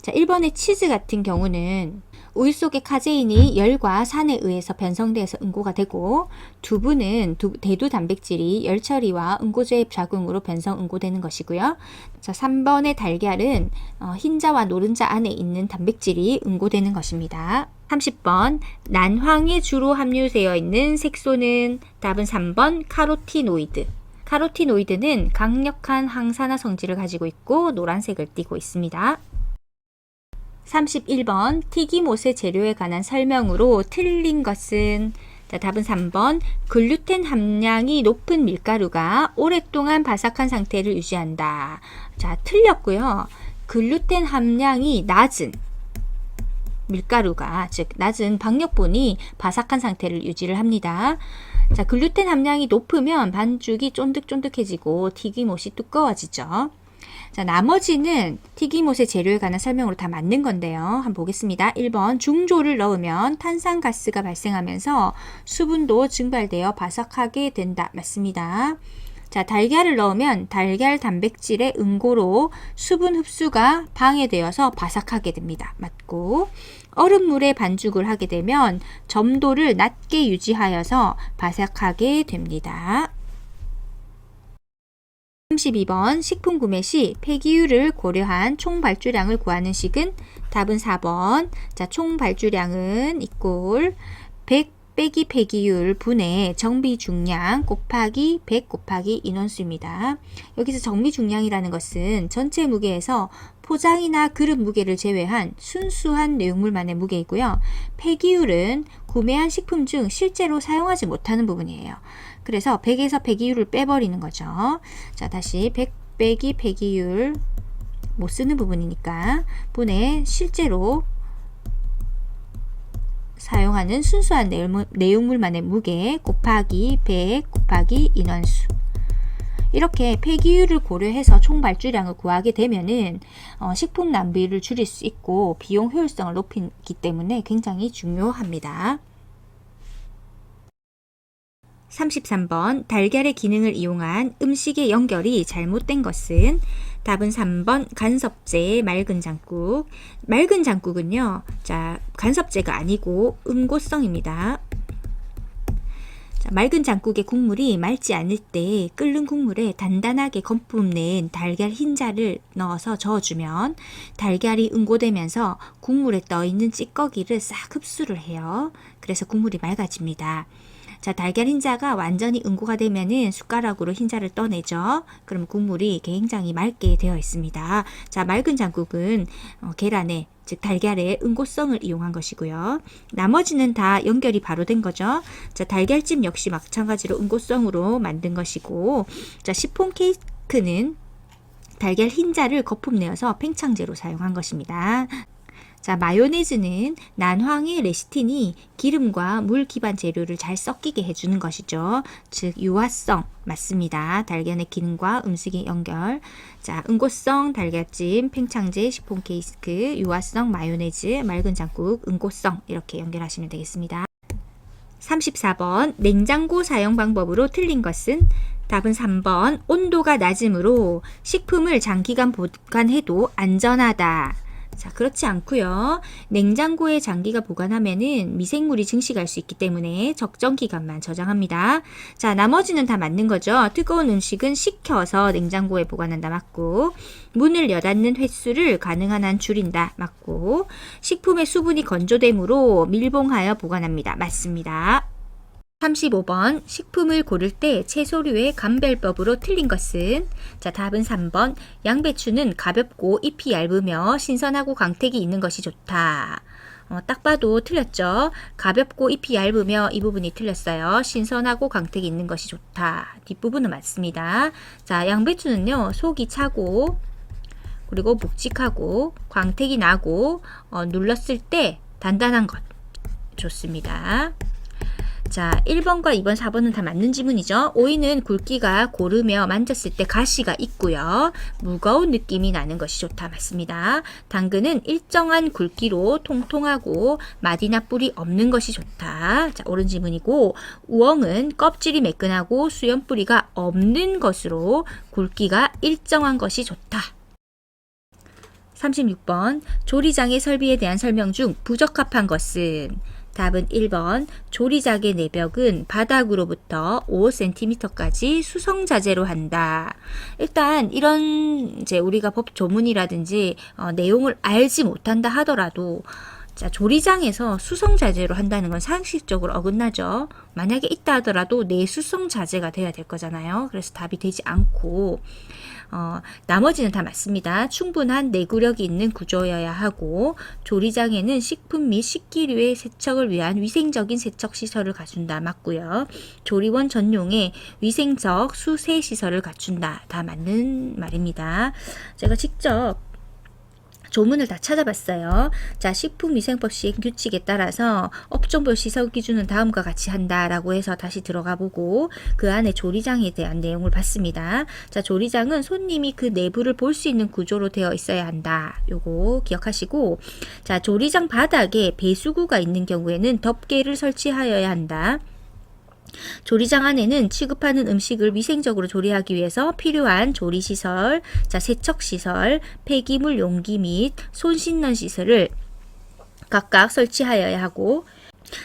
자, 1번의 치즈 같은 경우는 우유 속의 카제인이 열과 산에 의해서 변성돼서 응고가 되고, 두부는 대두 단백질이 열 처리와 응고제의 작용으로 변성 응고되는 것이고요. 자, 3번의 달걀은 흰자와 노른자 안에 있는 단백질이 응고되는 것입니다. 30번 난황에 주로 함유되어 있는 색소는? 답은 3번 카로티노이드. 카로티노이드는 강력한 항산화 성질을 가지고 있고 노란색을 띠고 있습니다. 31번 튀김옷의 재료에 관한 설명으로 틀린 것은 자, 답은 3번 글루텐 함량이 높은 밀가루가 오랫동안 바삭한 상태를 유지한다. 자, 틀렸고요. 글루텐 함량이 낮은 밀가루가 즉 낮은 박력분이 바삭한 상태를 유지를 합니다. 자, 글루텐 함량이 높으면 반죽이 쫀득쫀득해지고 튀김옷이 두꺼워지죠. 자, 나머지는 튀김옷의 재료에 관한 설명으로 다 맞는 건데요. 한번 보겠습니다. 1번 중조를 넣으면 탄산가스가 발생하면서 수분도 증발되어 바삭하게 된다. 맞습니다. 자, 달걀을 넣으면 달걀 단백질의 응고로 수분 흡수가 방해되어서 바삭하게 됩니다. 맞고, 얼음물에 반죽을 하게 되면 점도를 낮게 유지하여서 바삭하게 됩니다. 32번 식품 구매 시 폐기율을 고려한 총 발주량을 구하는 식은 답은 4번. 자, 총 발주량은 이꼴 100 빼기 폐기율 분의 정비 중량 곱하기 100 곱하기 인원수입니다. 여기서 정비 중량이라는 것은 전체 무게에서 포장이나 그릇 무게를 제외한 순수한 내용물만의 무게이고요. 폐기율은 구매한 식품 중 실제로 사용하지 못하는 부분이에요. 그래서 100에서 폐기율을 빼버리는 거죠. 자, 다시 100 빼기 폐기율 못 쓰는 부분이니까 분의 실제로 사용하는 순수한 내용물만의 무게 곱하기 100 곱하기 인원수. 이렇게 폐기율을 고려해서 총 발주량을 구하게 되면은 식품 낭비를 줄일 수 있고 비용 효율성을 높이기 때문에 굉장히 중요합니다. 33번 달걀의 기능을 이용한 음식의 연결이 잘못된 것은 답은 3번 간섭제의 맑은 장국. 맑은 장국은요, 자, 간섭제가 아니고 응고성입니다. 자, 맑은 장국의 국물이 맑지 않을 때 끓는 국물에 단단하게 거품 낸 달걀 흰자를 넣어서 저어주면 달걀이 응고되면서 국물에 떠있는 찌꺼기를 싹 흡수를 해요. 그래서 국물이 맑아집니다. 자, 달걀 흰자가 완전히 응고가 되면은 숟가락으로 흰자를 떠내죠. 그럼 국물이 굉장히 맑게 되어 있습니다. 자, 맑은 장국은 계란에 즉 달걀의 응고성을 이용한 것이고요. 나머지는 다 연결이 바로 된 거죠. 자, 달걀찜 역시 마찬가지로 응고성으로 만든 것이고, 자, 시폰 케이크는 달걀 흰자를 거품 내어서 팽창제로 사용한 것입니다. 자, 마요네즈는 난황의 레시틴이 기름과 물 기반 재료를 잘 섞이게 해주는 것이죠. 즉 유화성 맞습니다. 달걀의 기능과 음식의 연결. 자, 응고성 달걀찜, 팽창제, 시폰 케이크, 유화성 마요네즈, 맑은 장국, 응고성 이렇게 연결하시면 되겠습니다. 34번 냉장고 사용 방법으로 틀린 것은 답은 3번 온도가 낮으므로 식품을 장기간 보관해도 안전하다. 자, 그렇지 않고요. 냉장고에 장기가 보관하면은 미생물이 증식할 수 있기 때문에 적정 기간만 저장합니다. 자, 나머지는 다 맞는 거죠. 뜨거운 음식은 식혀서 냉장고에 보관한다. 맞고, 문을 여닫는 횟수를 가능한 한 줄인다. 맞고, 식품의 수분이 건조되므로 밀봉하여 보관합니다. 맞습니다. 35번 식품을 고를 때 채소류의 감별법으로 틀린 것은 자, 답은 3번 양배추는 가볍고 잎이 얇으며 신선하고 광택이 있는 것이 좋다. 딱 봐도 틀렸죠. 가볍고 잎이 얇으며 이 부분이 틀렸어요. 신선하고 광택이 있는 것이 좋다. 뒷부분은 맞습니다. 자, 양배추는요 속이 차고 그리고 묵직하고 광택이 나고 눌렀을 때 단단한 것 좋습니다. 자, 1번과 2번, 4번은 다 맞는 지문이죠. 오이는 굵기가 고르며 만졌을 때 가시가 있고요. 무거운 느낌이 나는 것이 좋다. 맞습니다. 당근은 일정한 굵기로 통통하고 마디나 뿔이 없는 것이 좋다. 자, 옳은 지문이고 우엉은 껍질이 매끈하고 수염 뿌리가 없는 것으로 굵기가 일정한 것이 좋다. 36번 조리장의 설비에 대한 설명 중 부적합한 것은 답은 1번 조리장의 내벽은 바닥으로부터 5cm까지 수성자재로 한다. 일단 이런 이제 우리가 법 조문이라든지 내용을 알지 못한다 하더라도 자, 조리장에서 수성자재로 한다는 건 상식적으로 어긋나죠. 만약에 있다 하더라도 내수성자재가 돼야 될 거잖아요. 그래서 답이 되지 않고 나머지는 다 맞습니다. 충분한 내구력이 있는 구조여야 하고 조리장에는 식품 및 식기류의 세척을 위한 위생적인 세척 시설을 갖춘다. 맞고요. 조리원 전용의 위생적 수세 시설을 갖춘다. 다 맞는 말입니다. 제가 직접 조문을 다 찾아봤어요. 자, 식품위생법 시행 규칙에 따라서 업종별 시설 기준은 다음과 같이 한다라고 해서 다시 들어가 보고 그 안에 조리장에 대한 내용을 봤습니다. 자, 조리장은 손님이 그 내부를 볼 수 있는 구조로 되어 있어야 한다. 요거 기억하시고, 자, 조리장 바닥에 배수구가 있는 경우에는 덮개를 설치하여야 한다. 조리장 안에는 취급하는 음식을 위생적으로 조리하기 위해서 필요한 조리시설, 자, 세척시설, 폐기물 용기 및 손 씻는 시설을 각각 설치하여야 하고,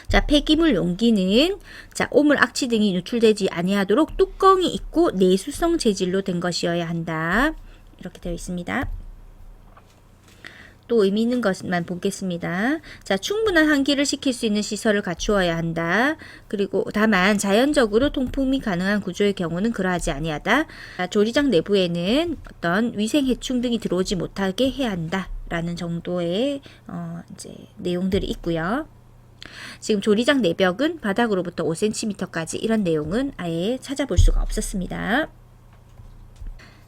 자, 폐기물 용기는 자, 오물, 악취 등이 누출되지 아니하도록 뚜껑이 있고 내수성 재질로 된 것이어야 한다. 이렇게 되어 있습니다. 또 의미 있는 것만 보겠습니다. 자, 충분한 환기를 시킬 수 있는 시설을 갖추어야 한다. 그리고 다만 자연적으로 통풍이 가능한 구조의 경우는 그러하지 아니하다. 자, 조리장 내부에는 어떤 위생 해충 등이 들어오지 못하게 해야 한다. 라는 정도의 이제 내용들이 있고요. 지금 조리장 내벽은 바닥으로부터 5cm까지 이런 내용은 아예 찾아볼 수가 없었습니다.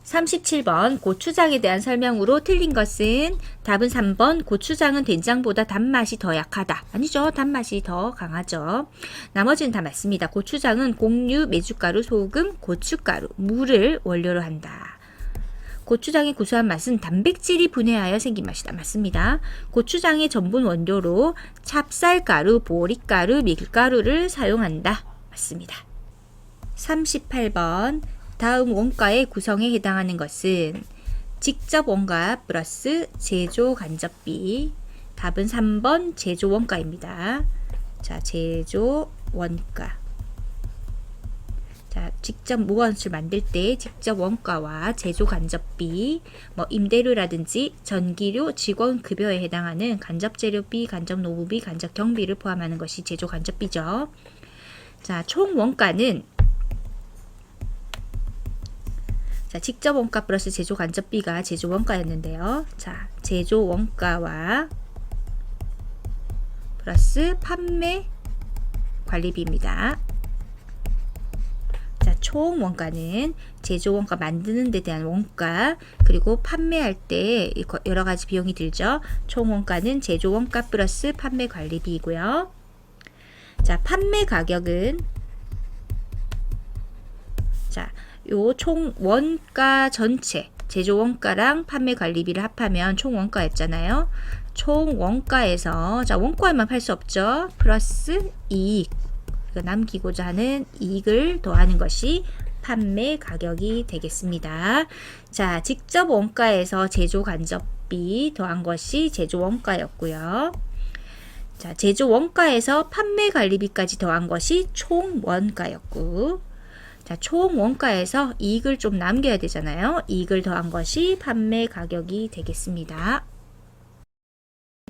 37번 고추장에 대한 설명으로 틀린 것은 답은 3번 고추장은 된장보다 단맛이 더 약하다. 아니죠. 단맛이 더 강하죠. 나머지는 다 맞습니다. 고추장은 곡류, 메주가루, 소금, 고춧가루, 물을 원료로 한다. 고추장의 구수한 맛은 단백질이 분해하여 생긴 맛이다. 맞습니다. 고추장의 전분 원료로 찹쌀가루, 보리가루, 밀가루를 사용한다. 맞습니다. 38번 다음 원가의 구성에 해당하는 것은 직접 원가 플러스 제조 간접비. 답은 3번 제조 원가입니다. 자, 제조 원가. 자, 직접 무엇을 만들 때 직접 원가와 제조 간접비, 뭐 임대료라든지 전기료, 직원 급여에 해당하는 간접 재료비, 간접 노무비, 간접 경비를 포함하는 것이 제조 간접비죠. 자, 총 원가는 자, 직접 원가 플러스 제조 간접비가 제조 원가였는데요. 자, 제조 원가와 플러스 판매 관리비입니다. 자, 총 원가는 제조 원가 만드는 데 대한 원가, 그리고 판매할 때 여러 가지 비용이 들죠. 총 원가는 제조 원가 플러스 판매 관리비이고요. 자, 판매 가격은 자, 요 총 원가 전체 제조 원가랑 판매 관리비를 합하면 총 원가였잖아요. 총 원가에서 자, 원가에만 팔 수 없죠. 플러스 이익, 남기고자 하는 이익을 더하는 것이 판매 가격이 되겠습니다. 자, 직접 원가에서 제조 간접비 더한 것이 제조 원가였고요. 자, 제조 원가에서 판매 관리비까지 더한 것이 총 원가였고, 자, 총 원가에서 이익을 좀 남겨야 되잖아요. 이익을 더한 것이 판매 가격이 되겠습니다.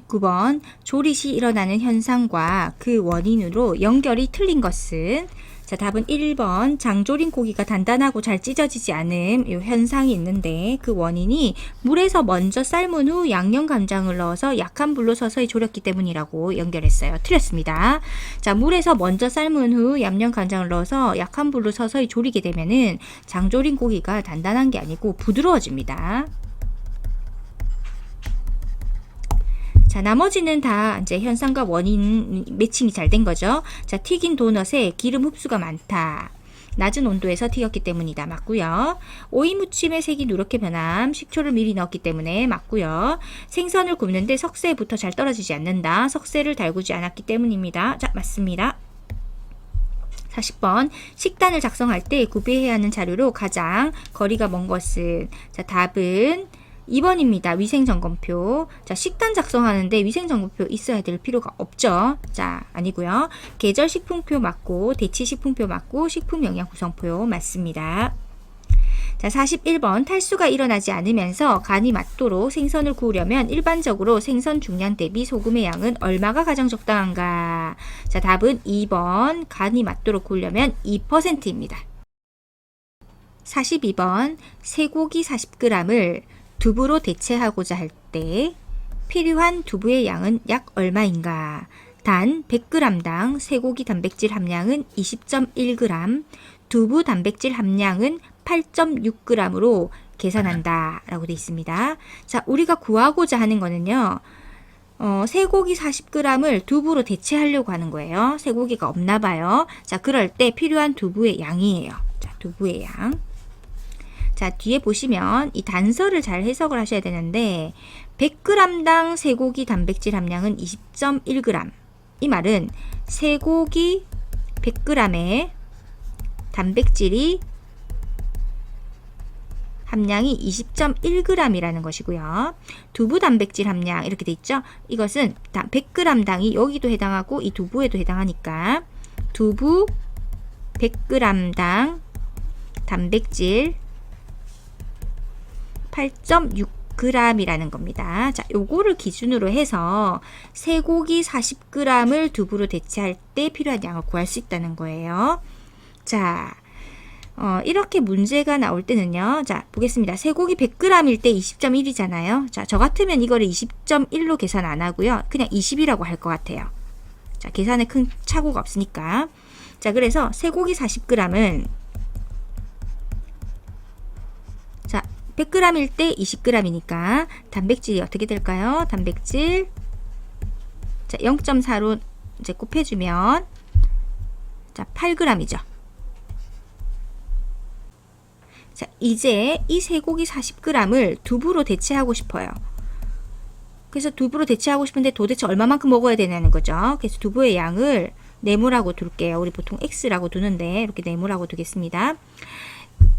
9번 조리 시 일어나는 현상과 그 원인으로 연결이 틀린 것은 자, 답은 1번 장조림 고기가 단단하고 잘 찢어지지 않음 이 현상이 있는데 그 원인이 물에서 먼저 삶은 후 양념 간장을 넣어서 약한 불로 서서히 졸였기 때문이라고 연결했어요. 틀렸습니다. 자, 물에서 먼저 삶은 후 양념 간장을 넣어서 약한 불로 서서히 졸이게 되면은 장조림 고기가 단단한 게 아니고 부드러워집니다. 자, 나머지는 다 이제 현상과 원인 매칭이 잘 된 거죠. 자, 튀긴 도넛에 기름 흡수가 많다. 낮은 온도에서 튀겼기 때문이다. 맞고요. 오이 무침의 색이 누렇게 변함. 식초를 미리 넣었기 때문에 맞고요. 생선을 굽는데 석쇠부터 잘 떨어지지 않는다. 석쇠를 달구지 않았기 때문입니다. 자, 맞습니다. 40번 식단을 작성할 때 구비해야 하는 자료로 가장 거리가 먼 것은 자, 답은 2번입니다. 위생점검표. 자, 식단 작성하는데 위생점검표 있어야 될 필요가 없죠. 자, 아니고요. 계절식품표 맞고 대치식품표 맞고 식품영양구성표 맞습니다. 자, 41번 탈수가 일어나지 않으면서 간이 맞도록 생선을 구우려면 일반적으로 생선 중량 대비 소금의 양은 얼마가 가장 적당한가? 자, 답은 2번 간이 맞도록 구우려면 2%입니다. 42번 쇠고기 40g을 두부로 대체하고자 할 때 필요한 두부의 양은 약 얼마인가? 단 100g당 쇠고기 단백질 함량은 20.1g, 두부 단백질 함량은 8.6g으로 계산한다 라고 되어 있습니다. 자, 우리가 구하고자 하는 거는요. 쇠고기 40g을 두부로 대체하려고 하는 거예요. 쇠고기가 없나 봐요. 자, 그럴 때 필요한 두부의 양이에요. 자, 두부의 양. 자, 뒤에 보시면 이 단서를 잘 해석을 하셔야 되는데 100g당 쇠고기 단백질 함량은 20.1g. 이 말은 쇠고기 100g의 단백질이 함량이 20.1g이라는 것이고요. 두부 단백질 함량 이렇게 돼 있죠. 이것은 100g당이 여기도 해당하고 이 두부에도 해당하니까 두부 100g당 단백질 8.6g이라는 겁니다. 자, 요거를 기준으로 해서 쇠고기 40g을 두부로 대체할 때 필요한 양을 구할 수 있다는 거예요. 자, 이렇게 문제가 나올 때는요. 자, 보겠습니다. 쇠고기 100g일 때 20.1이잖아요. 자, 저 같으면 이거를 20.1로 계산 안 하고요. 그냥 20이라고 할 것 같아요. 자, 계산에 큰 착오가 없으니까. 자, 그래서 쇠고기 40g은 자, 100g일 때 20g이니까 단백질이 어떻게 될까요? 단백질 자, 0.4로 이제 곱해주면 자, 8g이죠. 자, 이제 이 쇠고기 40g을 두부로 대체하고 싶어요. 그래서 두부로 대체하고 싶은데 도대체 얼마만큼 먹어야 되냐는 거죠. 그래서 두부의 양을 네모라고 둘게요. 우리 보통 X라고 두는데 이렇게 네모라고 두겠습니다.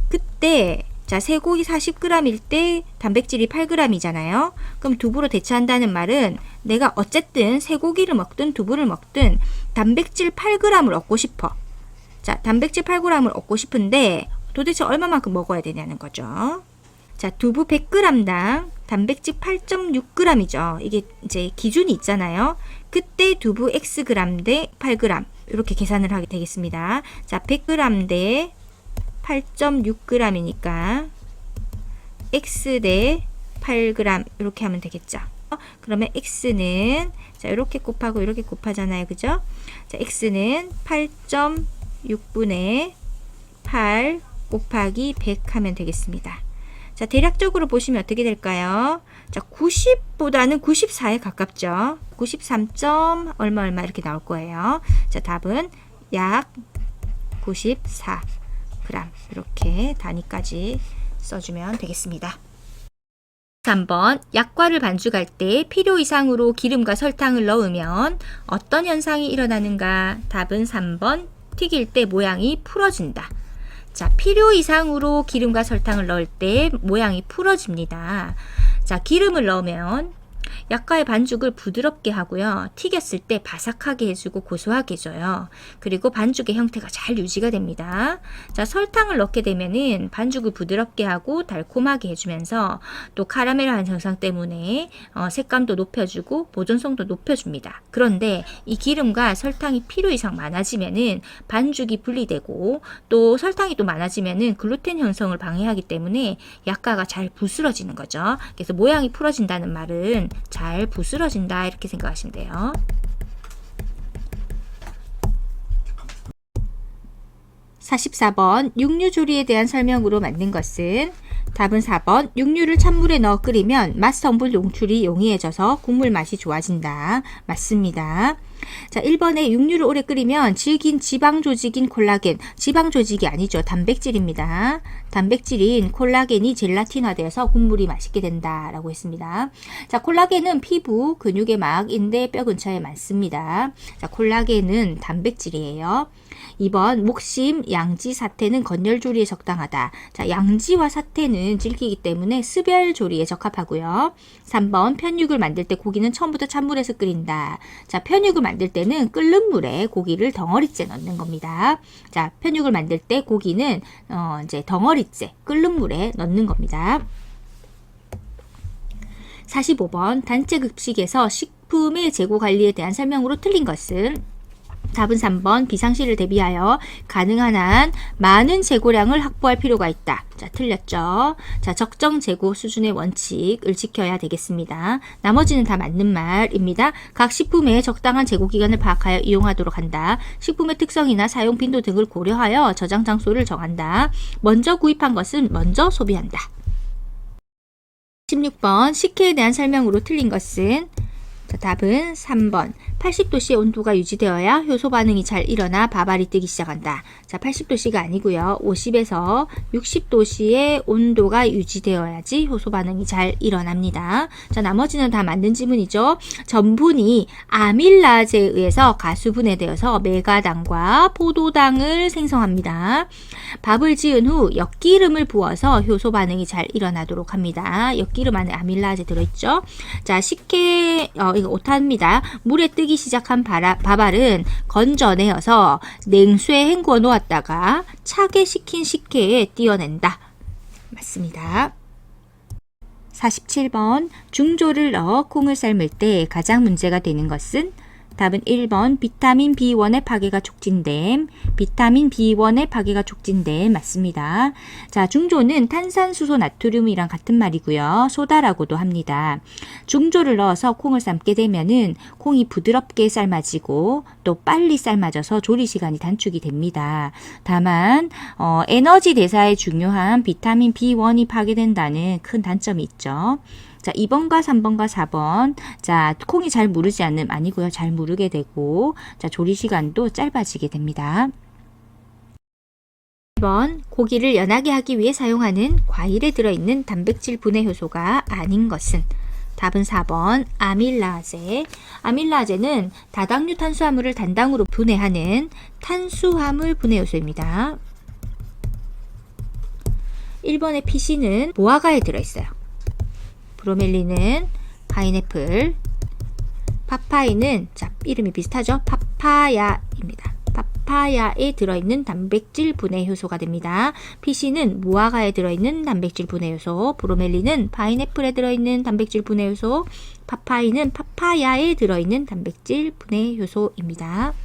그때 자, 쇠고기 40g일 때 단백질이 8g이잖아요. 그럼 두부로 대체한다는 말은 내가 어쨌든 쇠고기를 먹든 두부를 먹든 단백질 8g을 얻고 싶어. 자, 단백질 8g을 얻고 싶은데 도대체 얼마만큼 먹어야 되냐는 거죠. 자, 두부 100g당 단백질 8.6g이죠. 이게 이제 기준이 있잖아요. 그때 두부 Xg 대 8g 이렇게 계산을 하게 되겠습니다. 자, 100g 대 8.6g이니까 X 대 8g 이렇게 하면 되겠죠. 그러면 X는 자, 이렇게 곱하고 이렇게 곱하잖아요. 그죠? 자, X는 8.6분의 8 곱하기 100 하면 되겠습니다. 자, 대략적으로 보시면 어떻게 될까요? 자, 90보다는 94에 가깝죠. 93점 얼마 이렇게 나올 거예요. 자, 답은 약 94g 이렇게 단위까지 써주면 되겠습니다. 3번 약과를 반죽할 때 필요 이상으로 기름과 설탕을 넣으면 어떤 현상이 일어나는가? 답은 3번 튀길 때 모양이 풀어진다. 자, 필요 이상으로 기름과 설탕을 넣을 때 모양이 풀어집니다. 자, 기름을 넣으면 약과의 반죽을 부드럽게 하고요. 튀겼을 때 바삭하게 해주고 고소하게 해줘요. 그리고 반죽의 형태가 잘 유지가 됩니다. 자, 설탕을 넣게 되면은 반죽을 부드럽게 하고 달콤하게 해주면서 또 카라멜한 현상 때문에 색감도 높여주고 보존성도 높여줍니다. 그런데 이 기름과 설탕이 필요 이상 많아지면은 반죽이 분리되고 또 설탕이 또 많아지면은 글루텐 형성을 방해하기 때문에 약과가 잘 부스러지는 거죠. 그래서 모양이 풀어진다는 말은 잘 부스러진다 이렇게 생각하시면 돼요. 44번 육류 조리에 대한 설명으로 맞는 것은 답은 4번 육류를 찬물에 넣어 끓이면 맛 성분 농출이 용이해져서 국물 맛이 좋아진다. 맞습니다. 자, 1번에 육류를 오래 끓이면 질긴 지방 조직인 콜라겐, 지방 조직이 아니죠. 단백질입니다. 단백질인 콜라겐이 젤라틴화되어서 국물이 맛있게 된다라고 했습니다. 자, 콜라겐은 피부, 근육의 막, 인대, 뼈 근처에 많습니다. 자, 콜라겐은 단백질이에요. 2번 목심, 양지, 사태는 건열 조리에 적당하다. 자, 양지와 사태는 질기기 때문에 스별 조리에 적합하고요. 3번 편육을 만들 때 고기는 처음부터 찬물에서 끓인다. 자, 편육을 만들 때는 끓는 물에 고기를 덩어리째 넣는 겁니다. 자, 편육을 만들 때 고기는 이제 덩어리째 끓는 물에 넣는 겁니다. 45번 단체 급식에서 식품의 재고 관리에 대한 설명으로 틀린 것은? 답은 3번 비상시를 대비하여 가능한 한 많은 재고량을 확보할 필요가 있다. 자, 틀렸죠. 자, 적정 재고 수준의 원칙을 지켜야 되겠습니다. 나머지는 다 맞는 말입니다. 각 식품의 적당한 재고 기간을 파악하여 이용하도록 한다. 식품의 특성이나 사용 빈도 등을 고려하여 저장 장소를 정한다. 먼저 구입한 것은 먼저 소비한다. 16번 식혜에 대한 설명으로 틀린 것은? 자, 답은 3번 80도씨의 온도가 유지되어야 효소 반응이 잘 일어나 밥알이 뜨기 시작한다. 자, 80도씨가 아니고요. 50에서 60도씨의 온도가 유지되어야지 효소 반응이 잘 일어납니다. 자, 나머지는 다 맞는 지문이죠. 전분이 아밀라제에 의해서 가수분해되어서 메가당과 포도당을 생성합니다. 밥을 지은 후 엿기름을 부어서 효소 반응이 잘 일어나도록 합니다. 엿기름 안에 아밀라제 들어있죠. 자, 식혜 이거 오타입니다. 물에 뜨기 시작한 밥알은 건져내어서 냉수에 헹구어 놓았다가 차게 식힌 식혜에 띄어낸다. 맞습니다. 47번 중조를 넣어 콩을 삶을 때 가장 문제가 되는 것은? 답은 1번 비타민 B1의 파괴가 촉진됨. 비타민 B1의 파괴가 촉진됨. 맞습니다. 자, 중조는 탄산수소 나트륨이랑 같은 말이고요. 소다라고도 합니다. 중조를 넣어서 콩을 삶게 되면은 콩이 부드럽게 삶아지고 또 빨리 삶아져서 조리 시간이 단축이 됩니다. 다만 에너지 대사에 중요한 비타민 B1이 파괴된다는 큰 단점이 있죠. 자, 2번과 3번과 4번. 자, 콩이 잘 무르지 않음 아니고요. 잘 무르게 되고, 자, 조리 시간도 짧아지게 됩니다. 2번, 고기를 연하게 하기 위해 사용하는 과일에 들어있는 단백질 분해 효소가 아닌 것은? 답은 4번, 아밀라제. 아밀라제는 다당류 탄수화물을 단당으로 분해하는 탄수화물 분해 효소입니다. 1번의 PC는 무화과에 들어있어요. 브로멜린은 파인애플, 파파이는 자, 이름이 비슷하죠? 파파야입니다. 파파야에 들어있는 단백질 분해 효소가 됩니다. PC는 무화과에 들어있는 단백질 분해 효소, 브로멜린은 파인애플에 들어있는 단백질 분해 효소, 파파이는 파파야에 들어있는 단백질 분해 효소입니다.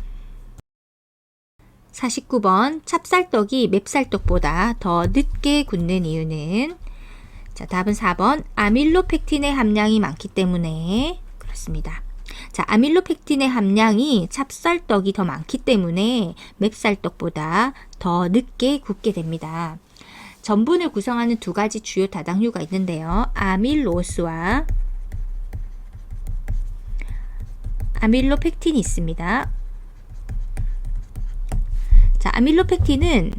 49번 찹쌀떡이 맵쌀떡보다 더 늦게 굳는 이유는? 자, 답은 4번 아밀로펙틴의 함량이 많기 때문에 그렇습니다. 자, 아밀로펙틴의 함량이 찹쌀떡이 더 많기 때문에 맵쌀떡보다 더 늦게 굳게 됩니다. 전분을 구성하는 두 가지 주요 다당류가 있는데요. 아밀로스와 아밀로펙틴이 있습니다. 자, 아밀로펙틴은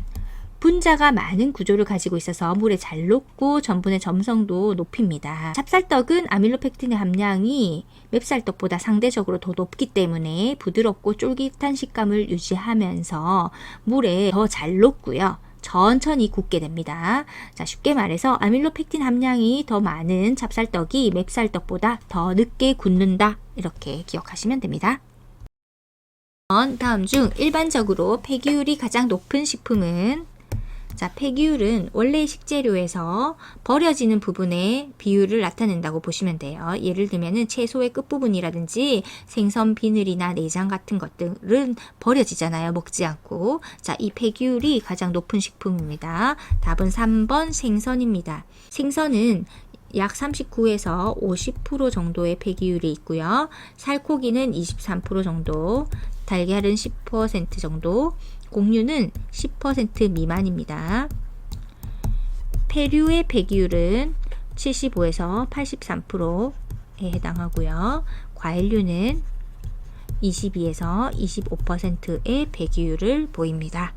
분자가 많은 구조를 가지고 있어서 물에 잘 녹고 전분의 점성도 높입니다. 찹쌀떡은 아밀로펙틴의 함량이 맵쌀떡보다 상대적으로 더 높기 때문에 부드럽고 쫄깃한 식감을 유지하면서 물에 더 잘 녹고요. 천천히 굳게 됩니다. 자, 쉽게 말해서 아밀로펙틴 함량이 더 많은 찹쌀떡이 맵쌀떡보다 더 늦게 굳는다. 이렇게 기억하시면 됩니다. 다음 중 일반적으로 폐기율이 가장 높은 식품은? 자, 폐기율은 원래 식재료에서 버려지는 부분의 비율을 나타낸다고 보시면 돼요. 예를 들면은 채소의 끝부분이라든지 생선 비늘이나 내장 같은 것들은 버려지잖아요. 먹지 않고. 자, 이 폐기율이 가장 높은 식품입니다. 답은 3번 생선입니다. 생선은 약 39에서 50% 정도의 폐기율이 있고요. 살코기는 23% 정도, 달걀은 10% 정도, 곡류는 10% 미만입니다. 폐류의 폐기율은 75에서 83%에 해당하고요. 과일류는 22에서 25%의 폐기율을 보입니다.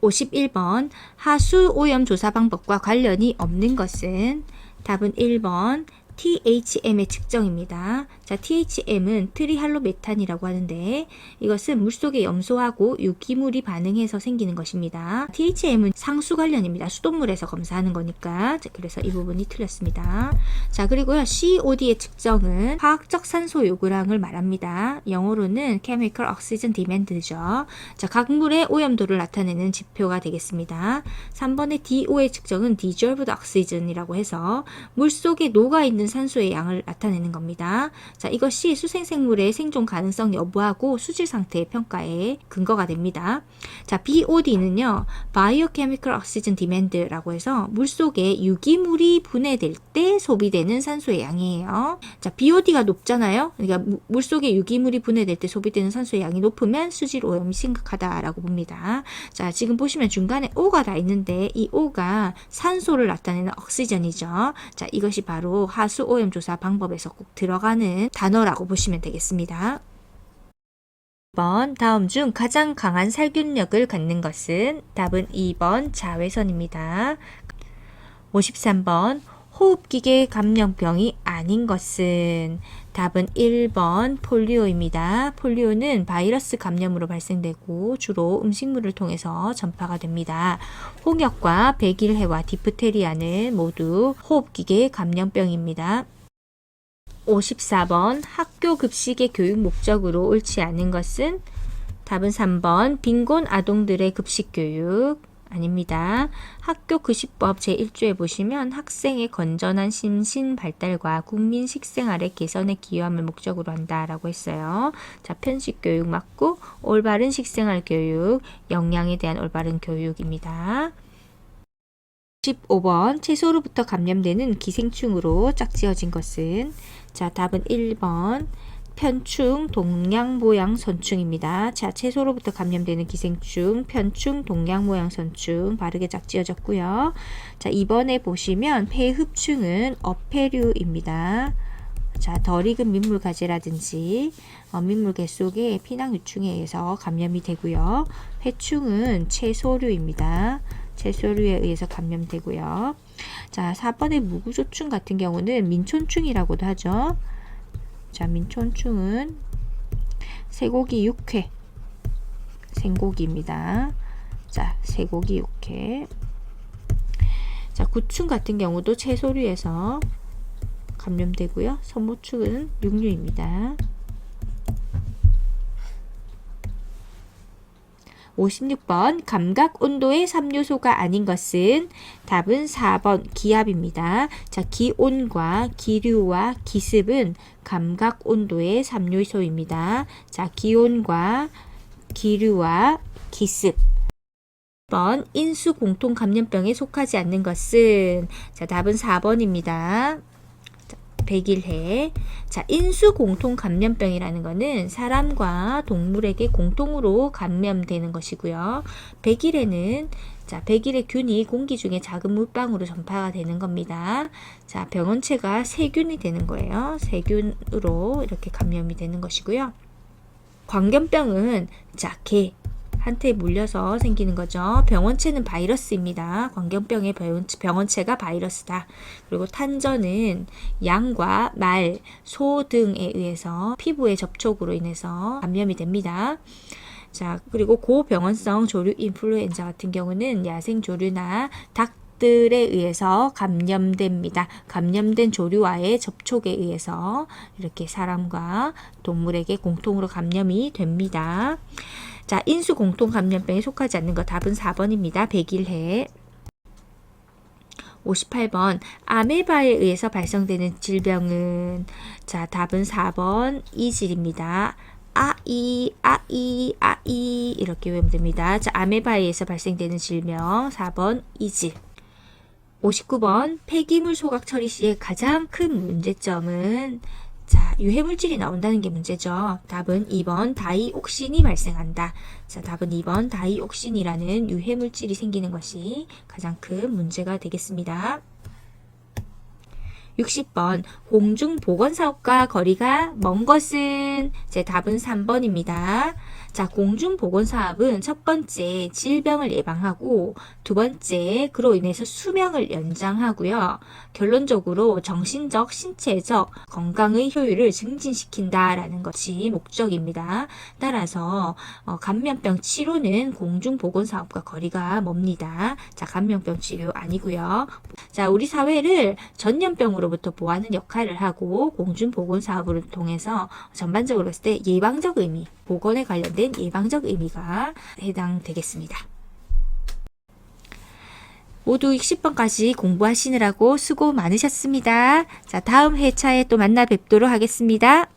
51번 하수 오염 조사 방법과 관련이 없는 것은? 답은 1번 THM의 측정입니다. 자, THM은 트리할로메탄이라고 하는데 이것은 물속에 염소하고 유기물이 반응해서 생기는 것입니다. THM은 상수 관련입니다. 수돗물에서 검사하는 거니까. 자, 그래서 이 부분이 틀렸습니다. 자, 그리고요. COD의 측정은 화학적 산소 요구량을 말합니다. 영어로는 Chemical Oxygen Demand죠. 자, 각 물의 오염도를 나타내는 지표가 되겠습니다. 3번의 DO의 측정은 Dissolved Oxygen이라고 해서 물속에 녹아있는 산소의 양을 나타내는 겁니다. 자, 이것이 수생생물의 생존 가능성 여부하고 수질 상태의 평가에 근거가 됩니다. 자, BOD는요, Biochemical Oxygen Demand라고 해서 물속에 유기물이 분해될 때 소비되는 산소의 양이에요. 자, BOD가 높잖아요. 그러니까 물속에 유기물이 분해될 때 소비되는 산소의 양이 높으면 수질 오염이 심각하다라고 봅니다. 자, 지금 보시면 중간에 O가 다 있는데 이 O가 산소를 나타내는 옥시전이죠. 자, 이것이 바로 하수 오염 조사 방법에서 꼭 들어가는 단어라고 보시면 되겠습니다. 2번, 다음 중 가장 강한 살균력을 갖는 것은? 답은 2번 자외선입니다. 53번, 호흡기계 감염병이 아닌 것은? 답은 1번 폴리오입니다. 폴리오는 바이러스 감염으로 발생되고 주로 음식물을 통해서 전파가 됩니다. 홍역과 백일해와 디프테리아는 모두 호흡기계 감염병입니다. 54번 학교 급식의 교육 목적으로 옳지 않은 것은? 답은 3번 빈곤 아동들의 급식 교육 아닙니다. 학교 급식법 제1조에 보시면 학생의 건전한 심신 발달과 국민 식생활의 개선에 기여함을 목적으로 한다라고 했어요. 자, 편식 교육 맞고 올바른 식생활 교육, 영양에 대한 올바른 교육입니다. 15번 채소로부터 감염되는 기생충으로 짝지어진 것은? 자, 답은 1번 편충, 동양모양 선충입니다. 자, 채소로부터 감염되는 기생충, 편충, 동양모양 선충 바르게 짝지어졌고요. 자, 2번에 보시면 폐흡충은 어패류입니다. 자, 덜 익은 민물가지라든지 민물개 속의 피낭유충에 의해서 감염이 되고요. 회충은 채소류입니다. 채소류에 의해서 감염되고요. 자, 4번의 무구조충 같은 경우는 민촌충이라고도 하죠. 자, 민촌충은 쇠고기 육회, 생고기입니다. 자, 쇠고기 육회. 자, 구충 같은 경우도 채소류에서 감염되고요. 선모충은 육류입니다. 56번 감각 온도의 3요소가 아닌 것은? 답은 4번 기압입니다. 자, 기온과 기류와 기습은 감각 온도의 3요소입니다. 자, 기온과 기류와 기습. 1번 인수 공통 감염병에 속하지 않는 것은? 자, 답은 4번입니다. 백일해. 자, 인수 공통 감염병이라는 것은 사람과 동물에게 공통으로 감염되는 것이고요. 백일해는 자, 백일해균이 공기 중에 작은 물방울로 전파가 되는 겁니다. 자, 병원체가 세균이 되는 거예요. 세균으로 이렇게 감염이 되는 것이고요. 광견병은 자, 개 한테 물려서 생기는 거죠. 병원체는 바이러스입니다. 광견병의 병원체가 바이러스다. 그리고 탄저는 양과 말, 소 등에 의해서 피부의 접촉으로 인해서 감염이 됩니다. 자, 그리고 고병원성 조류 인플루엔자 같은 경우는 야생 조류나 닭들에 의해서 감염됩니다. 감염된 조류와의 접촉에 의해서 이렇게 사람과 동물에게 공통으로 감염이 됩니다. 자, 인수 공통 감염병에 속하지 않는 것 답은 4번입니다. 백일해. 58번 아메바에 의해서 발생되는 질병은? 자, 답은 4번 이질입니다. 아이 이렇게 외우면 됩니다. 자, 아메바에 의해서 발생되는 질병 4번 이질. 59번 폐기물 소각 처리 시의 가장 큰 문제점은? 자, 유해물질이 나온다는 게 문제죠. 답은 2번 다이옥신이 발생한다. 자, 답은 2번 다이옥신이라는 유해물질이 생기는 것이 가장 큰 문제가 되겠습니다. 60번 공중보건사업과 거리가 먼 것은? 제 답은 3번입니다. 자, 공중보건사업은 첫 번째 질병을 예방하고 두 번째 그로 인해서 수명을 연장하고요. 결론적으로 정신적, 신체적 건강의 효율을 증진시킨다라는 것이 목적입니다. 따라서 감염병 치료는 공중보건사업과 거리가 멉니다. 자, 감염병 치료 아니고요. 자, 우리 사회를 전염병으로부터 보호하는 역할을 하고 공중보건사업을 통해서 전반적으로 봤을 때 예방적 의미, 보건에 관련된 예방적 의미가 해당되겠습니다. 모두 60번까지 공부하시느라고 수고 많으셨습니다. 자, 다음 회차에 또 만나 뵙도록 하겠습니다.